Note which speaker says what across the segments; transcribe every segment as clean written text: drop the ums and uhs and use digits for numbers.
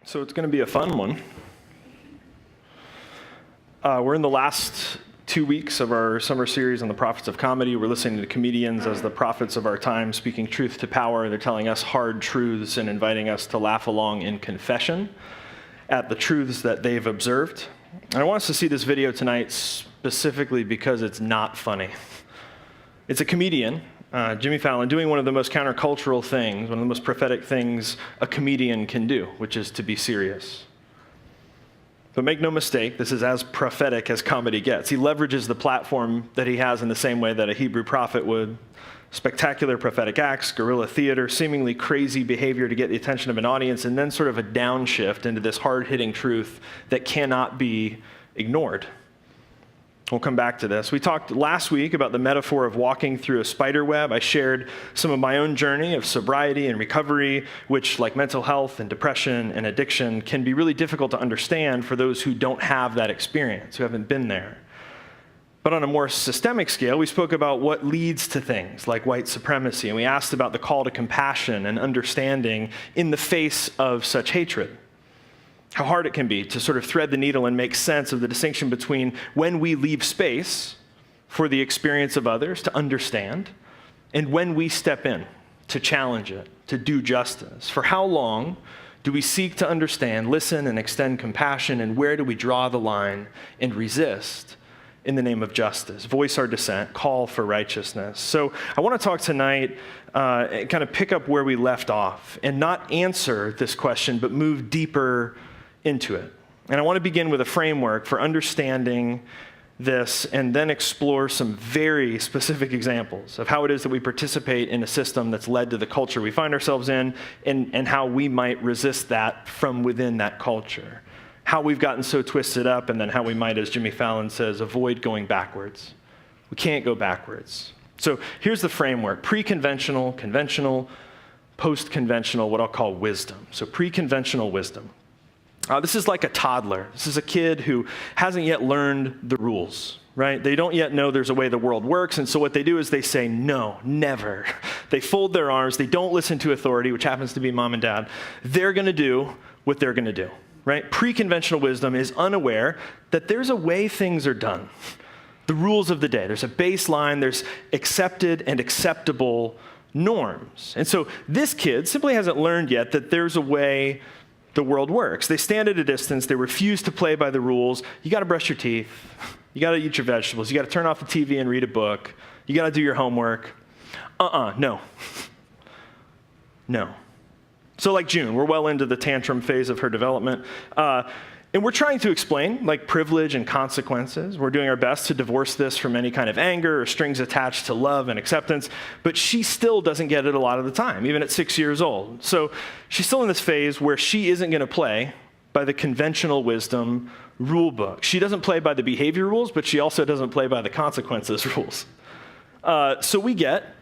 Speaker 1: So it's going to be a fun one. We're in the last 2 weeks of our summer series on the prophets of comedy. We're listening to comedians as the prophets of our time, speaking truth to power. They're telling us hard truths and inviting us to laugh along in confession at the truths that they've observed. And I want us to see this video tonight specifically because it's not funny. It's a comedian, Jimmy Fallon, doing one of the most countercultural things, one of the most prophetic things a comedian can do, which is to be serious. But make no mistake, this is as prophetic as comedy gets. He leverages the platform that he has in the same way that a Hebrew prophet would. Spectacular prophetic acts, guerrilla theater, seemingly crazy behavior to get the attention of an audience, and then sort of a downshift into this hard-hitting truth that cannot be ignored. We'll come back to this. We talked last week about the metaphor of walking through a spider web. I shared some of my own journey of sobriety and recovery, which, like mental health and depression and addiction, can be really difficult to understand for those who don't have that experience, who haven't been there. But on a more systemic scale, we spoke about what leads to things like white supremacy, and we asked about the call to compassion and understanding in the face of such hatred. How hard it can be to sort of thread the needle and make sense of the distinction between when we leave space for the experience of others to understand and when we step in to challenge it, to do justice. For how long do we seek to understand, listen, and extend compassion, and where do we draw the line and resist in the name of justice, voice our dissent, call for righteousness? So I want to talk tonight, kind of pick up where we left off and not answer this question, but move deeper into it. And I want to begin with a framework for understanding this and then explore some very specific examples of how it is that we participate in a system that's led to the culture we find ourselves in and how we might resist that from within that culture. How we've gotten so twisted up, and then how we might, as Jimmy Fallon says, avoid going backwards. We can't go backwards. So here's the framework: pre-conventional, conventional, post-conventional, what I'll call wisdom. So pre-conventional wisdom. This is like a toddler. This is a kid who hasn't yet learned the rules, right? They don't yet know there's a way the world works, and so what they do is they say, no, never. They fold their arms. They don't listen to authority, which happens to be mom and dad. They're going to do what they're going to do, right? Pre-conventional wisdom is unaware that there's a way things are done. The rules of the day. There's a baseline. There's accepted and acceptable norms. And so this kid simply hasn't learned yet that there's a way the world works. They stand at a distance. They refuse to play by the rules. You got to brush your teeth. You got to eat your vegetables. You got to turn off the TV and read a book. You got to do your homework. No. No. So like June, we're well into the tantrum phase of her development. And we're trying to explain like privilege and consequences. We're doing our best to divorce this from any kind of anger or strings attached to love and acceptance, but she still doesn't get it a lot of the time, even at 6 years old. So she's still in this phase where she isn't going to play by the conventional wisdom rule book. She doesn't play by the behavior rules, but she also doesn't play by the consequences rules. So we get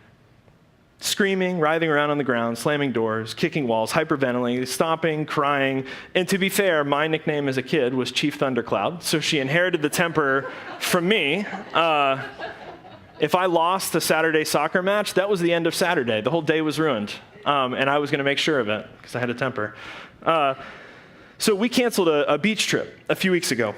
Speaker 1: screaming, writhing around on the ground, slamming doors, kicking walls, hyperventilating, stomping, crying. And to be fair, my nickname as a kid was Chief Thundercloud, so she inherited the temper from me. If I lost a Saturday soccer match, that was the end of Saturday. The whole day was ruined, and I was going to make sure of it because I had a temper. So we canceled a beach trip a few weeks ago.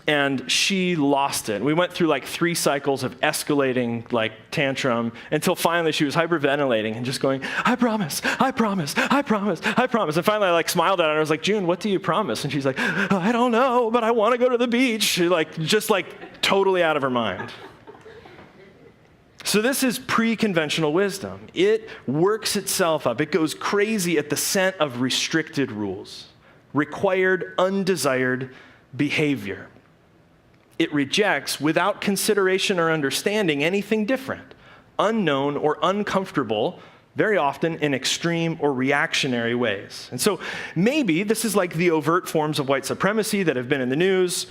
Speaker 1: And she lost it. We went through like 3 cycles of escalating like tantrum until finally she was hyperventilating and just going, I promise, I promise, I promise, I promise. And finally I like smiled at her and I was like, June, what do you promise? And she's like, I don't know, but I want to go to the beach. She just totally out of her mind. So this is pre-conventional wisdom. It works itself up. It goes crazy at the scent of restricted rules, required, undesired behavior. It rejects, without consideration or understanding, anything different, unknown or uncomfortable, very often in extreme or reactionary ways. And so maybe this is like the overt forms of white supremacy that have been in the news.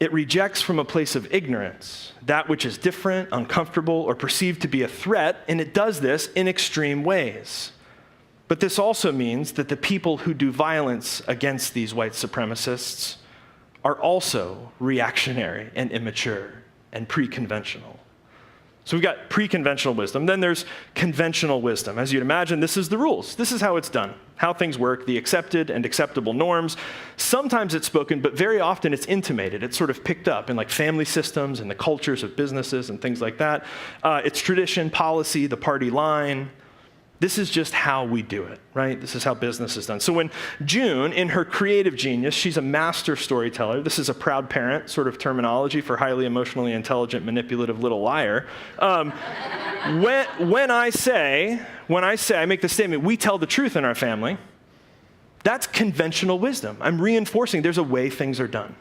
Speaker 1: It rejects from a place of ignorance that which is different, uncomfortable, or perceived to be a threat, and it does this in extreme ways. But this also means that the people who do violence against these white supremacists are also reactionary and immature and pre-conventional. So we've got pre-conventional wisdom. Then there's conventional wisdom. As you'd imagine, this is the rules. This is how it's done, how things work, the accepted and acceptable norms. Sometimes it's spoken, but very often it's intimated. It's sort of picked up in like family systems and the cultures of businesses and things like that. It's tradition, policy, the party line. This is just how we do it, right? This is how business is done. So when June, in her creative genius, she's a master storyteller. This is a proud parent sort of terminology for highly emotionally intelligent, manipulative little liar. When I make the statement, we tell the truth in our family, that's conventional wisdom. I'm reinforcing there's a way things are done.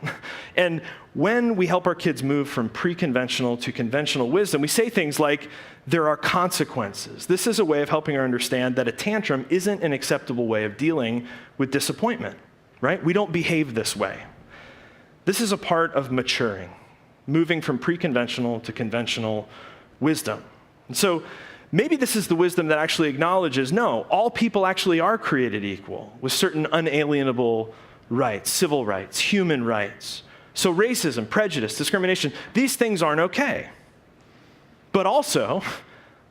Speaker 1: And when we help our kids move from pre-conventional to conventional wisdom, we say things like, there are consequences. This is a way of helping her understand that a tantrum isn't an acceptable way of dealing with disappointment, right? We don't behave this way. This is a part of maturing, moving from pre-conventional to conventional wisdom. And so maybe this is the wisdom that actually acknowledges, no, all people actually are created equal with certain unalienable rights, civil rights, human rights. So racism, prejudice, discrimination, these things aren't okay. But also,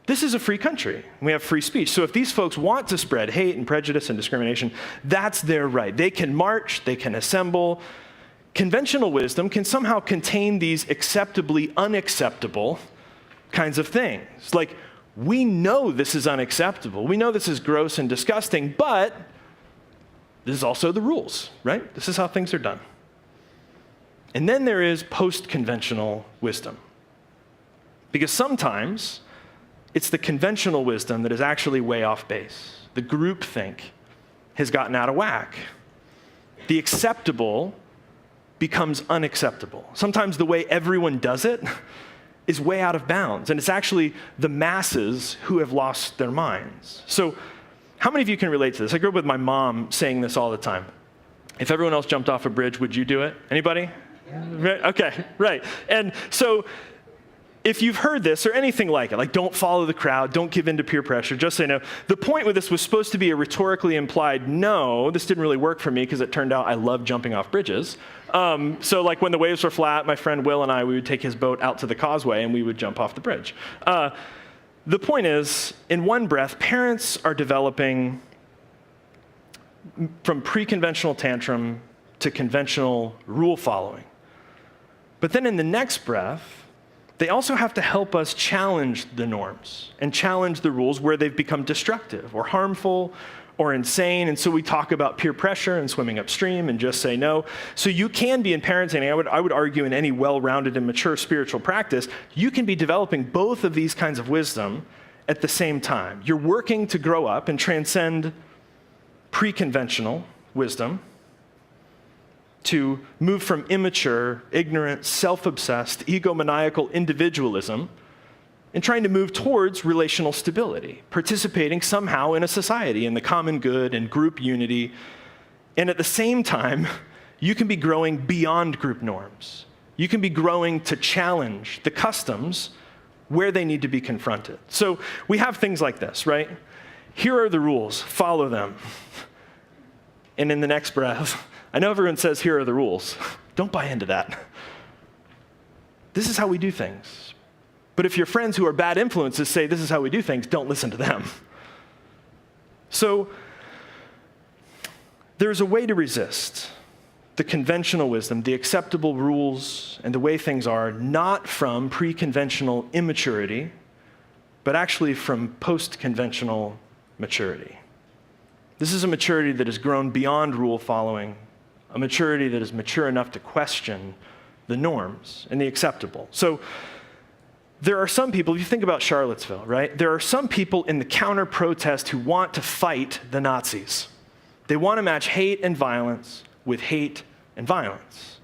Speaker 1: this is a free country. We have free speech. So if these folks want to spread hate and prejudice and discrimination, that's their right. They can march, they can assemble. Conventional wisdom can somehow contain these acceptably unacceptable kinds of things. Like, we know this is unacceptable. We know this is gross and disgusting, but this is also the rules, right? This is how things are done. And then there is post-conventional wisdom. Because sometimes it's the conventional wisdom that is actually way off base. The groupthink has gotten out of whack. The acceptable becomes unacceptable. Sometimes the way everyone does it is way out of bounds, and it's actually the masses who have lost their minds. So how many of you can relate to this? I grew up with my mom saying this all the time. If everyone else jumped off a bridge, would you do it? Anybody? Yeah. Okay, right. And so if you've heard this or anything like it, like don't follow the crowd, don't give in to peer pressure, just say no. The point with this was supposed to be a rhetorically implied no. This didn't really work for me because it turned out I love jumping off bridges. So like when the waves were flat, my friend Will and I, we would take his boat out to the causeway and we would jump off the bridge. The point is, in one breath, parents are developing from pre-conventional tantrum to conventional rule following. But then in the next breath, they also have to help us challenge the norms and challenge the rules where they've become destructive or harmful or insane. And so we talk about peer pressure and swimming upstream and just say no. So you can be in parenting, I would argue in any well-rounded and mature spiritual practice, you can be developing both of these kinds of wisdom at the same time. You're working to grow up and transcend pre-conventional wisdom to move from immature, ignorant, self-obsessed, egomaniacal individualism and trying to move towards relational stability, participating somehow in a society, in the common good and group unity. And at the same time, you can be growing beyond group norms. You can be growing to challenge the customs where they need to be confronted. So we have things like this, right? Here are the rules, follow them. And in the next breath, I know everyone says, here are the rules. Don't buy into that. This is how we do things. But if your friends who are bad influences say this is how we do things, don't listen to them. So there's a way to resist the conventional wisdom, the acceptable rules, and the way things are, not from pre-conventional immaturity, but actually from post-conventional maturity. This is a maturity that has grown beyond rule following, a maturity that is mature enough to question the norms and the acceptable. So there are some people, if you think about Charlottesville, right? There are some people in the counter-protest who want to fight the Nazis. They want to match hate and violence with hate and violence.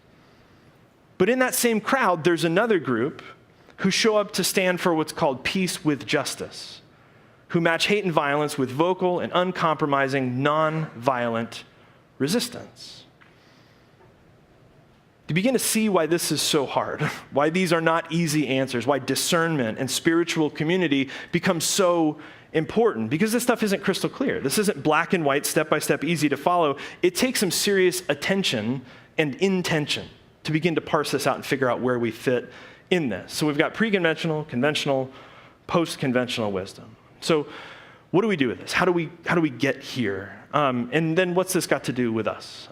Speaker 1: But in that same crowd, there's another group who show up to stand for what's called peace with justice, who match hate and violence with vocal and uncompromising, non-violent resistance. You begin to see why this is so hard, why these are not easy answers, why discernment and spiritual community become so important, because this stuff isn't crystal clear. This isn't black and white, step-by-step, easy to follow. It takes some serious attention and intention to begin to parse this out and figure out where we fit in this. So we've got pre-conventional, conventional, post-conventional wisdom. So what do we do with this? How do we get here? And then what's this got to do with us?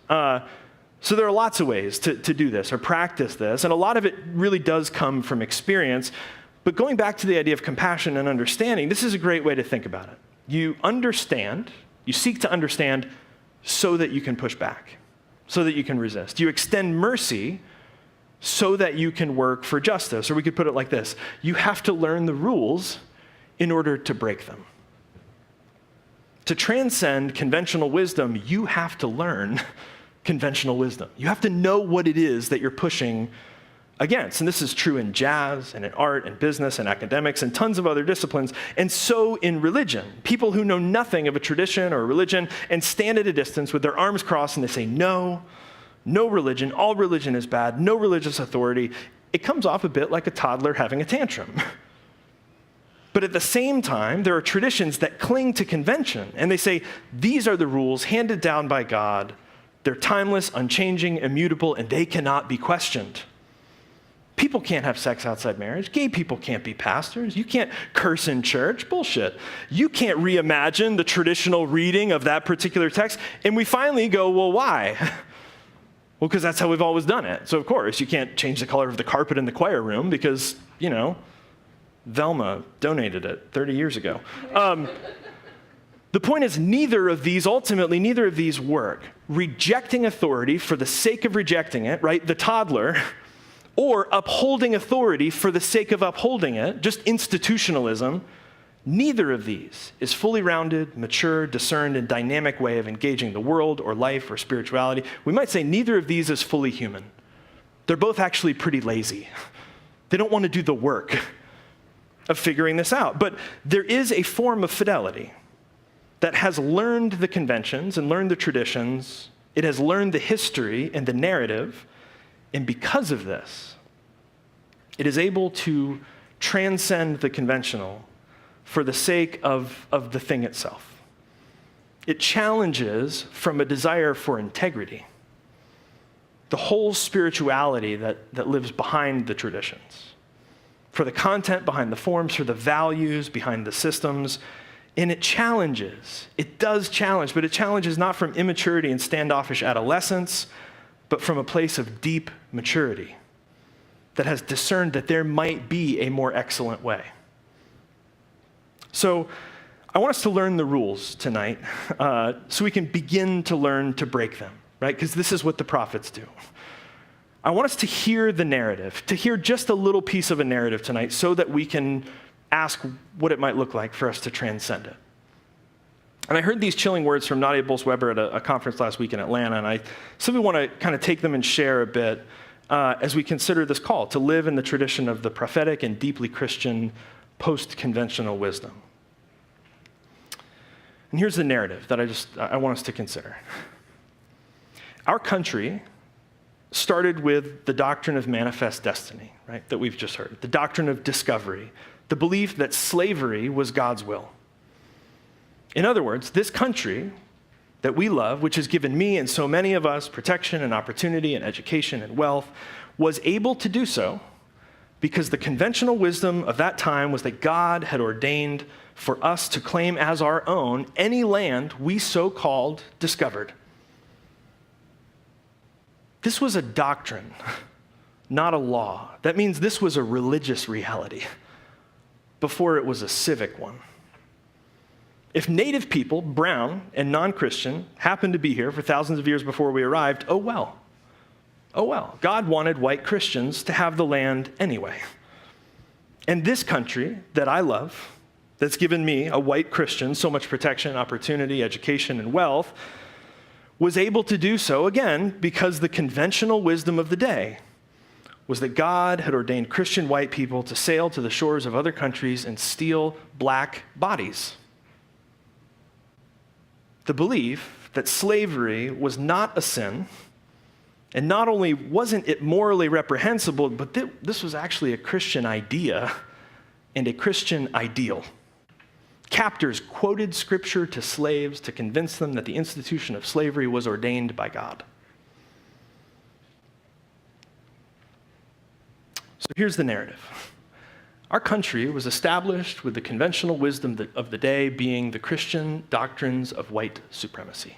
Speaker 1: So there are lots of ways to do this or practice this, and a lot of it really does come from experience. But going back to the idea of compassion and understanding, this is a great way to think about it. You understand, you seek to understand so that you can push back, so that you can resist. You extend mercy so that you can work for justice. Or we could put it like this: you have to learn the rules in order to break them. To transcend conventional wisdom, you have to learn conventional wisdom. You have to know what it is that you're pushing against. And this is true in jazz and in art and business and academics and tons of other disciplines. And so in religion, people who know nothing of a tradition or a religion and stand at a distance with their arms crossed and they say, no religion, all religion is bad, no religious authority. It comes off a bit like a toddler having a tantrum. But at the same time, there are traditions that cling to convention, and they say, these are the rules handed down by God. They're timeless, unchanging, immutable, and they cannot be questioned. People can't have sex outside marriage. Gay people can't be pastors. You can't curse in church. Bullshit. You can't reimagine the traditional reading of that particular text. And we finally go, well, why? Well, because that's how we've always done it. So, of course, you can't change the color of the carpet in the choir room because, Velma donated it 30 years ago. The point is, neither of these work. Rejecting authority for the sake of rejecting it, right, the toddler, or upholding authority for the sake of upholding it, just institutionalism, neither of these is fully rounded, mature, discerned, and dynamic way of engaging the world or life or spirituality. We might say neither of these is fully human. They're both actually pretty lazy. They don't want to do the work of figuring this out. But there is a form of fidelity that has learned the conventions and learned the traditions. It has learned the history and the narrative. And because of this, it is able to transcend the conventional for the sake of the thing itself. It challenges from a desire for integrity the whole spirituality that lives behind the traditions, for the content behind the forms, for the values behind the systems. And it does challenge, but it challenges not from immaturity and standoffish adolescence, but from a place of deep maturity that has discerned that there might be a more excellent way. So I want us to learn the rules tonight so we can begin to learn to break them, right? Because this is what the prophets do. I want us to hear the narrative, to hear just a little piece of a narrative tonight so that we can ask what it might look like for us to transcend it. And I heard these chilling words from Nadia Bolz-Weber at a conference last week in Atlanta, and I simply want to kind of take them and share a bit as we consider this call to live in the tradition of the prophetic and deeply Christian post-conventional wisdom. And here's the narrative that I want us to consider. Our country started with the doctrine of manifest destiny, right, that we've just heard, the doctrine of discovery, the belief that slavery was God's will. In other words, this country that we love, which has given me and so many of us protection and opportunity and education and wealth, was able to do so because the conventional wisdom of that time was that God had ordained for us to claim as our own any land we so-called discovered. This was a doctrine, not a law. That means this was a religious reality before it was a civic one. If native people, brown and non-Christian, happened to be here for thousands of years before we arrived, oh well. Oh well. God wanted white Christians to have the land anyway. And this country that I love, that's given me, a white Christian, so much protection, opportunity, education, and wealth, was able to do so, again, because the conventional wisdom of the day was that God had ordained Christian white people to sail to the shores of other countries and steal black bodies. The belief that slavery was not a sin, and not only wasn't it morally reprehensible, but this was actually a Christian idea and a Christian ideal. Captors quoted scripture to slaves to convince them that the institution of slavery was ordained by God. So here's the narrative. Our country was established with the conventional wisdom of the day being the Christian doctrines of white supremacy.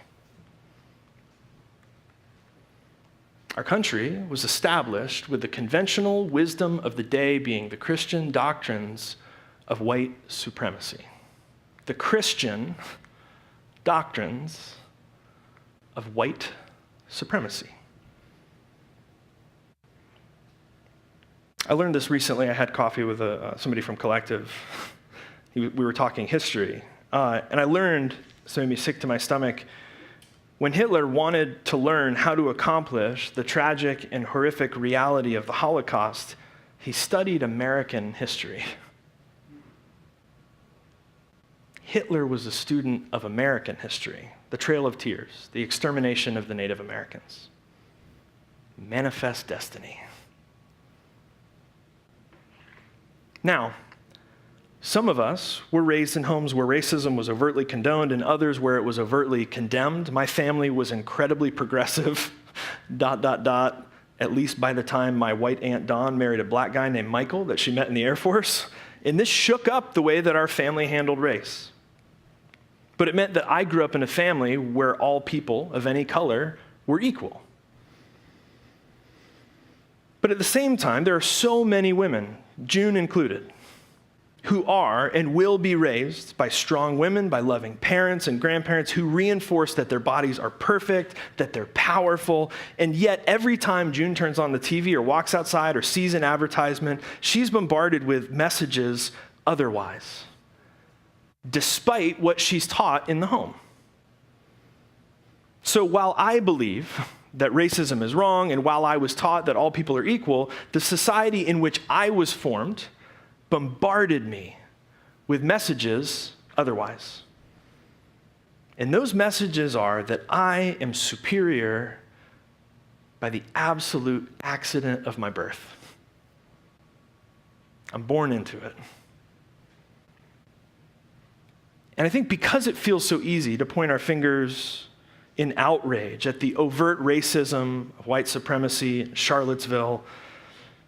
Speaker 1: Our country was established with the conventional wisdom of the day being the Christian doctrines of white supremacy. The Christian doctrines of white supremacy. I learned this recently. I had coffee with somebody from Collective. We were talking history. And I learned, so it made me sick to my stomach, when Hitler wanted to learn how to accomplish the tragic and horrific reality of the Holocaust, he studied American history. Hitler was a student of American history, the Trail of Tears, the extermination of the Native Americans. Manifest destiny. Now, some of us were raised in homes where racism was overtly condoned and others where it was overtly condemned. My family was incredibly progressive, ... at least by the time my white Aunt Dawn married a black guy named Michael that she met in the Air Force. And this shook up the way that our family handled race. But it meant that I grew up in a family where all people of any color were equal. But at the same time, there are so many women, June included, who are and will be raised by strong women, by loving parents and grandparents who reinforce that their bodies are perfect, that they're powerful, and yet every time June turns on the TV or walks outside or sees an advertisement, she's bombarded with messages otherwise, despite what she's taught in the home. So while I believe that racism is wrong, and while I was taught that all people are equal, the society in which I was formed bombarded me with messages otherwise. And those messages are that I am superior by the absolute accident of my birth. I'm born into it. And I think because it feels so easy to point our fingers in outrage at the overt racism of white supremacy in Charlottesville,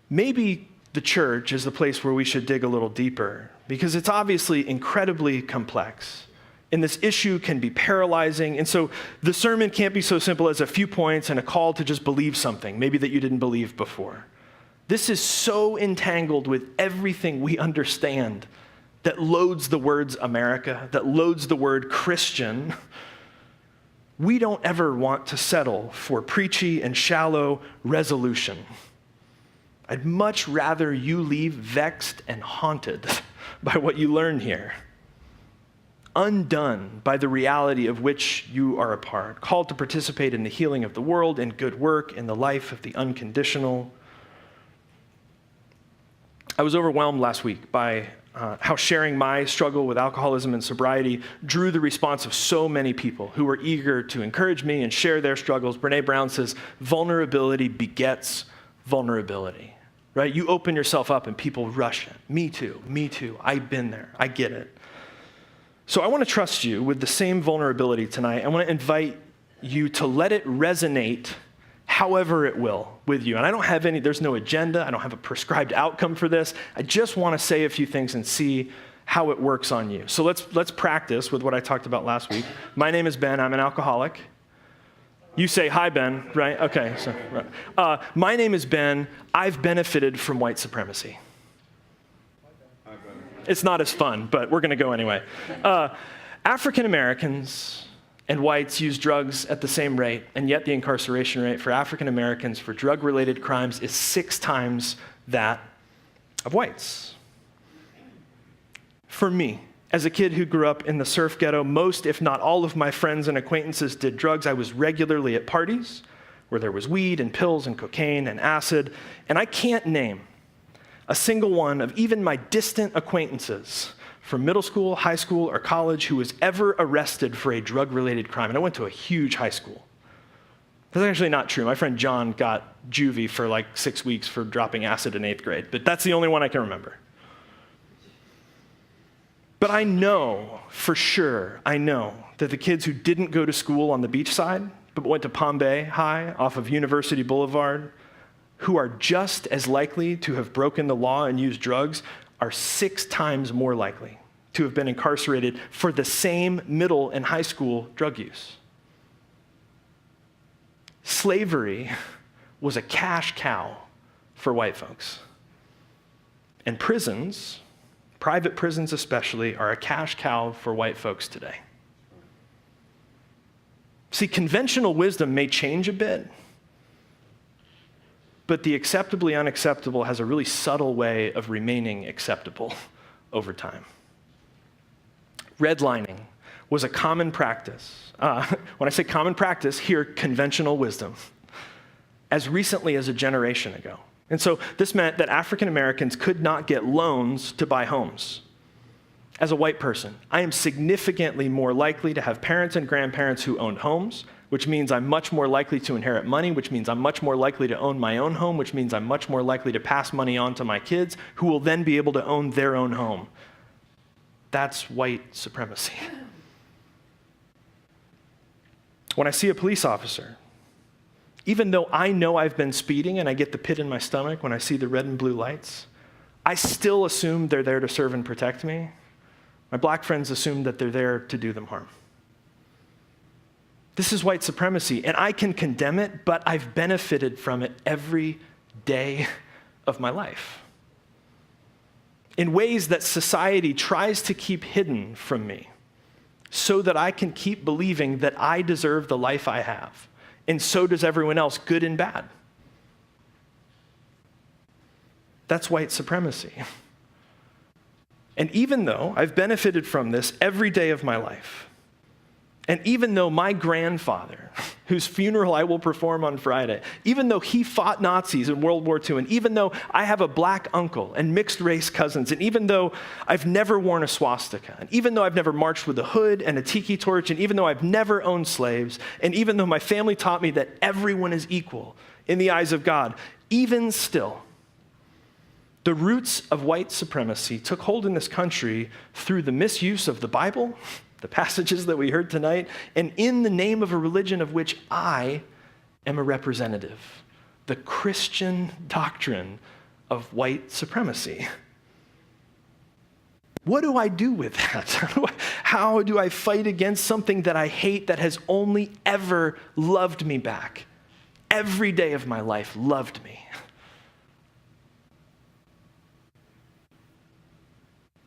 Speaker 1: maybe the church is the place where we should dig a little deeper, because it's obviously incredibly complex. And this issue can be paralyzing. And so the sermon can't be so simple as a few points and a call to just believe something, maybe that you didn't believe before. This is so entangled with everything we understand that loads the words America, that loads the word Christian. We don't ever want to settle for preachy and shallow resolution. I'd much rather you leave vexed and haunted by what you learn here, undone by the reality of which you are a part, called to participate in the healing of the world, in good work, in the life of the unconditional. I was overwhelmed last week by how sharing my struggle with alcoholism and sobriety drew the response of so many people who were eager to encourage me and share their struggles. Brene Brown says, vulnerability begets vulnerability, right? You open yourself up and people rush in. Me too, I've been there, I get it. So I want to trust you with the same vulnerability tonight. I want to invite you to let it resonate however it will with you. And I don't have there's no agenda, I don't have a prescribed outcome for this. I just want to say a few things and see how it works on you. So let's practice with what I talked about last week. My name is Ben, I'm an alcoholic. You say, hi, Ben, right? Okay, so, right. My name is Ben, I've benefited from white supremacy. It's not as fun, but we're gonna go anyway. African Americans and whites use drugs at the same rate, and yet the incarceration rate for African Americans for drug-related crimes is 6 times that of whites. For me, as a kid who grew up in the surf ghetto, most, if not all of my friends and acquaintances did drugs. I was regularly at parties where there was weed and pills and cocaine and acid, and I can't name a single one of even my distant acquaintances from middle school, high school, or college who was ever arrested for a drug-related crime. And I went to a huge high school. That's actually not true. My friend John got juvie for like 6 weeks for dropping acid in 8th grade, but that's the only one I can remember. But I know for sure, that the kids who didn't go to school on the beach side, but went to Palm Bay High off of University Boulevard, who are just as likely to have broken the law and used drugs, are 6 times more likely to have been incarcerated for the same middle and high school drug use. Slavery was a cash cow for white folks. And prisons, private prisons especially, are a cash cow for white folks today. See, conventional wisdom may change a bit, but the acceptably unacceptable has a really subtle way of remaining acceptable over time. Redlining was a common practice. When I say common practice, here, conventional wisdom, as recently as a generation ago. And so this meant that African Americans could not get loans to buy homes. As a white person, I am significantly more likely to have parents and grandparents who owned homes, which means I'm much more likely to inherit money, which means I'm much more likely to own my own home, which means I'm much more likely to pass money on to my kids, who will then be able to own their own home. That's white supremacy. When I see a police officer, even though I know I've been speeding and I get the pit in my stomach when I see the red and blue lights, I still assume they're there to serve and protect me. My black friends assume that they're there to do them harm. This is white supremacy, and I can condemn it, but I've benefited from it every day of my life in ways that society tries to keep hidden from me so that I can keep believing that I deserve the life I have, and so does everyone else, good and bad. That's white supremacy. And even though I've benefited from this every day of my life, and even though my grandfather, whose funeral I will perform on Friday, even though he fought Nazis in World War II, and even though I have a black uncle and mixed race cousins, and even though I've never worn a swastika, and even though I've never marched with a hood and a tiki torch, and even though I've never owned slaves, and even though my family taught me that everyone is equal in the eyes of God, even still, the roots of white supremacy took hold in this country through the misuse of the Bible, the passages that we heard tonight, and in the name of a religion of which I am a representative, the Christian doctrine of white supremacy. What do I do with that? How do I fight against something that I hate that has only ever loved me back? Every day of my life loved me.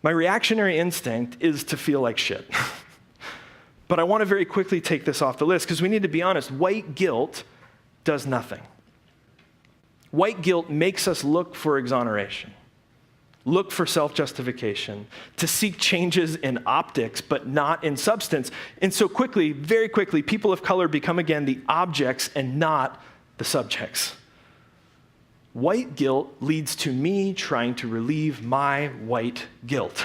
Speaker 1: My reactionary instinct is to feel like shit. But I want to very quickly take this off the list because we need to be honest. White guilt does nothing. White guilt makes us look for exoneration, look for self-justification, to seek changes in optics, but not in substance. And so quickly, very quickly, people of color become again the objects and not the subjects. White guilt leads to me trying to relieve my white guilt.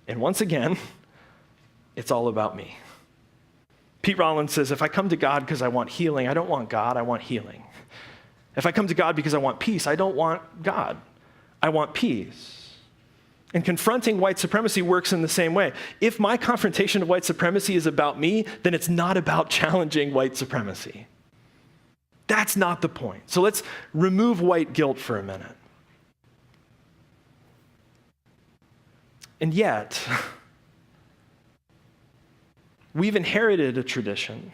Speaker 1: And once again, it's all about me. Pete Rollins says, if I come to God because I want healing, I don't want God, I want healing. If I come to God because I want peace, I don't want God, I want peace. And confronting white supremacy works in the same way. If my confrontation of white supremacy is about me, then it's not about challenging white supremacy. That's not the point. So let's remove white guilt for a minute. And yet, we've inherited a tradition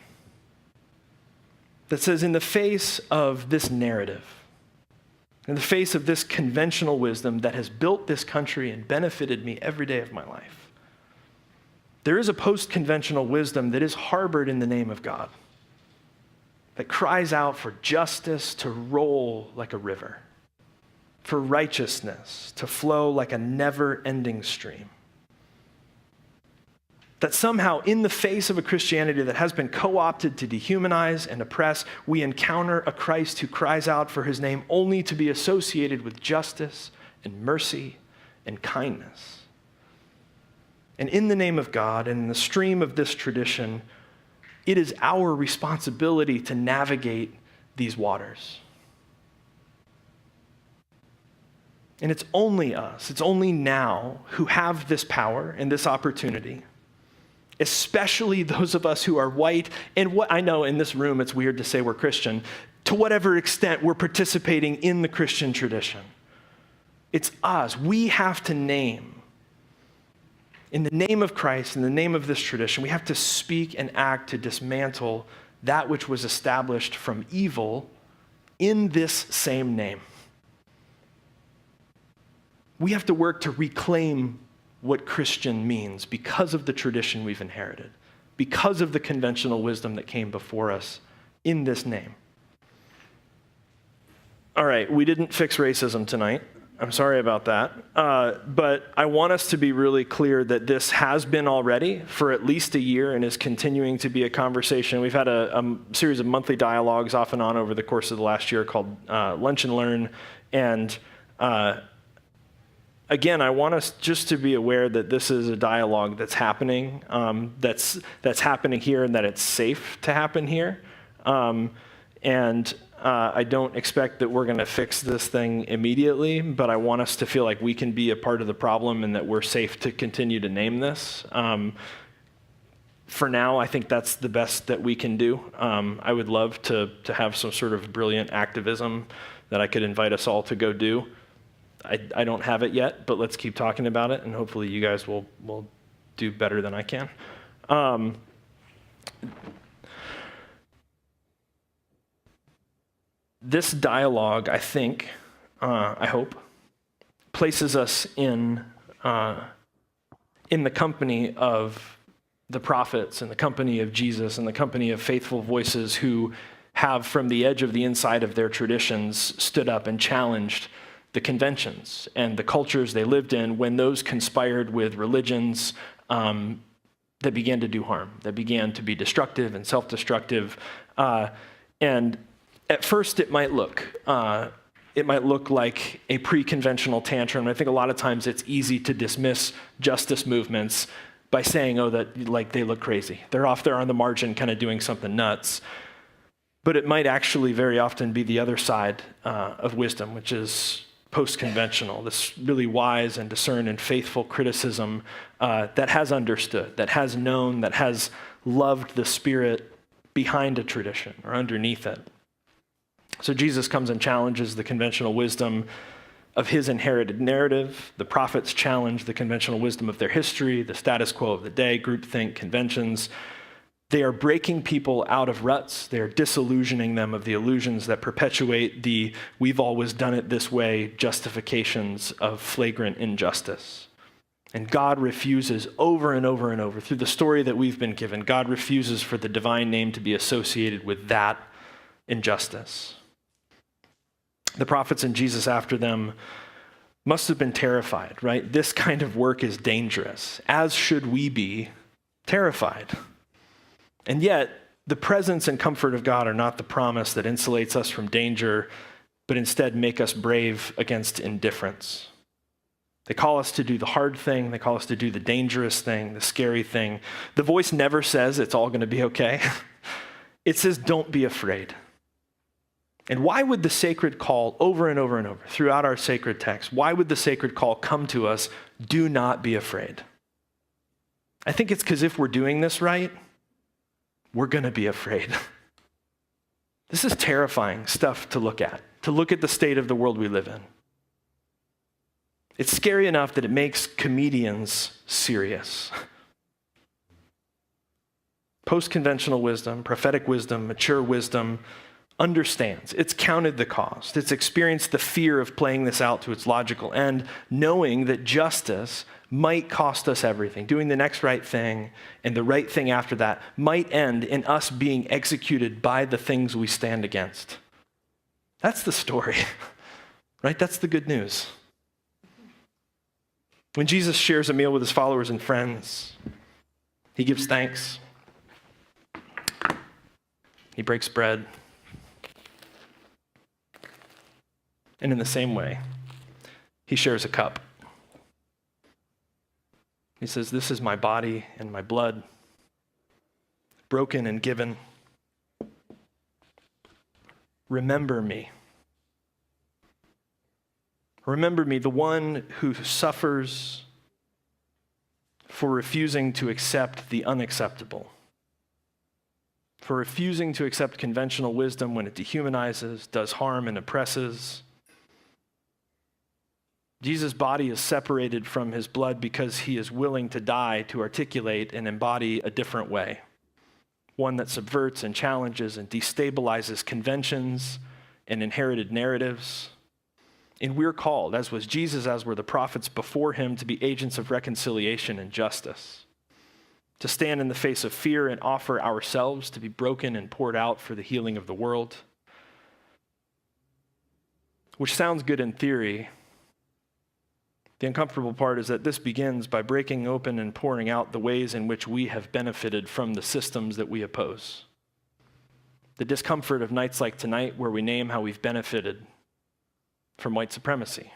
Speaker 1: that says in the face of this narrative, in the face of this conventional wisdom that has built this country and benefited me every day of my life, there is a post-conventional wisdom that is harbored in the name of God, that cries out for justice to roll like a river, for righteousness to flow like a never-ending stream. That somehow in the face of a Christianity that has been co-opted to dehumanize and oppress, we encounter a Christ who cries out for his name only to be associated with justice and mercy and kindness. And in the name of God and in the stream of this tradition, it is our responsibility to navigate these waters. And it's only us, it's only now who have this power and this opportunity, especially those of us who are white, and what I know in this room it's weird to say we're Christian, to whatever extent we're participating in the Christian tradition. It's us. We have to name. In the name of Christ, in the name of this tradition, we have to speak and act to dismantle that which was established from evil in this same name. We have to work to reclaim what Christian means because of the tradition we've inherited, because of the conventional wisdom that came before us in this name. All right, we didn't fix racism tonight. I'm sorry about that. But I want us to be really clear that this has been already for at least a year and is continuing to be a conversation. We've had a series of monthly dialogues off and on over the course of the last year called Lunch and Learn. And again, I want us just to be aware that this is a dialogue that's happening, that's happening here, and that it's safe to happen here. I don't expect that we're going to fix this thing immediately, but I want us to feel like we can be a part of the problem and that we're safe to continue to name this. For now, I think that's the best that we can do. I would love to have some sort of brilliant activism that I could invite us all to go do. I don't have it yet, but let's keep talking about it, and hopefully you guys will do better than I can. This dialogue, I think, I hope, places us in the company of the prophets, in the company of Jesus, in the company of faithful voices who have, from the edge of the inside of their traditions, stood up and challenged the conventions and the cultures they lived in when those conspired with religions that began to do harm, that began to be destructive and self-destructive. And at first, it might look like a pre-conventional tantrum. I think a lot of times it's easy to dismiss justice movements by saying, oh, that like they look crazy. They're off there on the margin kind of doing something nuts. But it might actually very often be the other side of wisdom, which is post-conventional, this really wise and discerned and faithful criticism that has understood, that has known, that has loved the spirit behind a tradition or underneath it. So Jesus comes and challenges the conventional wisdom of his inherited narrative. The prophets challenge the conventional wisdom of their history, the status quo of the day, groupthink, conventions. They are breaking people out of ruts. They are disillusioning them of the illusions that perpetuate the "we've always done it this way" justifications of flagrant injustice. And God refuses over and over and over, through the story that we've been given, God refuses for the divine name to be associated with that injustice. The prophets and Jesus after them must have been terrified, right? This kind of work is dangerous, as should we be terrified. And yet, the presence and comfort of God are not the promise that insulates us from danger, but instead make us brave against indifference. They call us to do the hard thing. They call us to do the dangerous thing, the scary thing. The voice never says it's all going to be okay. It says, don't be afraid. And why would the sacred call over and over and over throughout our sacred text, why would the sacred call come to us, do not be afraid? I think it's because if we're doing this right, we're going to be afraid. This is terrifying stuff to look at the state of the world we live in. It's scary enough that it makes comedians serious. Post-conventional wisdom, prophetic wisdom, mature wisdom understands. It's counted the cost. It's experienced the fear of playing this out to its logical end, knowing that justice might cost us everything. Doing the next right thing and the right thing after that might end in us being executed by the things we stand against. That's the story, right? That's the good news. When Jesus shares a meal with his followers and friends, he gives thanks. He breaks bread. And in the same way, he shares a cup. He says, "This is my body and my blood, broken and given. Remember me. Remember me, the one who suffers for refusing to accept the unacceptable, for refusing to accept conventional wisdom when it dehumanizes, does harm, and oppresses. Jesus' body is separated from his blood because he is willing to die to articulate and embody a different way, one that subverts and challenges and destabilizes conventions and inherited narratives. And we're called, as was Jesus, as were the prophets before him, to be agents of reconciliation and justice, to stand in the face of fear and offer ourselves to be broken and poured out for the healing of the world. Which sounds good in theory. The uncomfortable part is that this begins by breaking open and pouring out the ways in which we have benefited from the systems that we oppose. The discomfort of nights like tonight, where we name how we've benefited from white supremacy.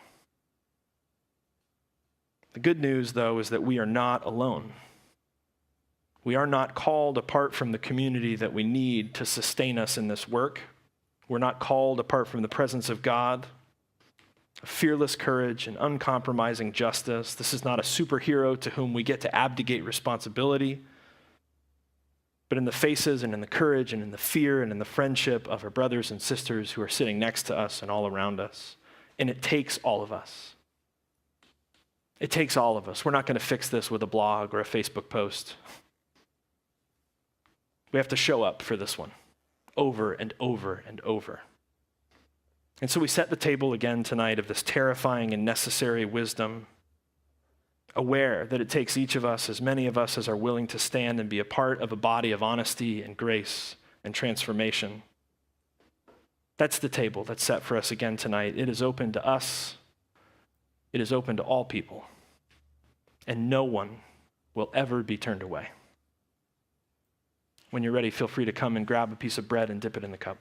Speaker 1: The good news, though, is that we are not alone. We are not called apart from the community that we need to sustain us in this work. We're not called apart from the presence of God, fearless courage and uncompromising justice. This is not a superhero to whom we get to abdicate responsibility, but in the faces and in the courage and in the fear and in the friendship of our brothers and sisters who are sitting next to us and all around us. And it takes all of us. It takes all of us. We're not going to fix this with a blog or a Facebook post. We have to show up for this one over and over and over. And so we set the table again tonight of this terrifying and necessary wisdom, aware that it takes each of us, as many of us as are willing to stand and be a part of a body of honesty and grace and transformation. That's the table that's set for us again tonight. It is open to us. It is open to all people. And no one will ever be turned away. When you're ready, feel free to come and grab a piece of bread and dip it in the cup.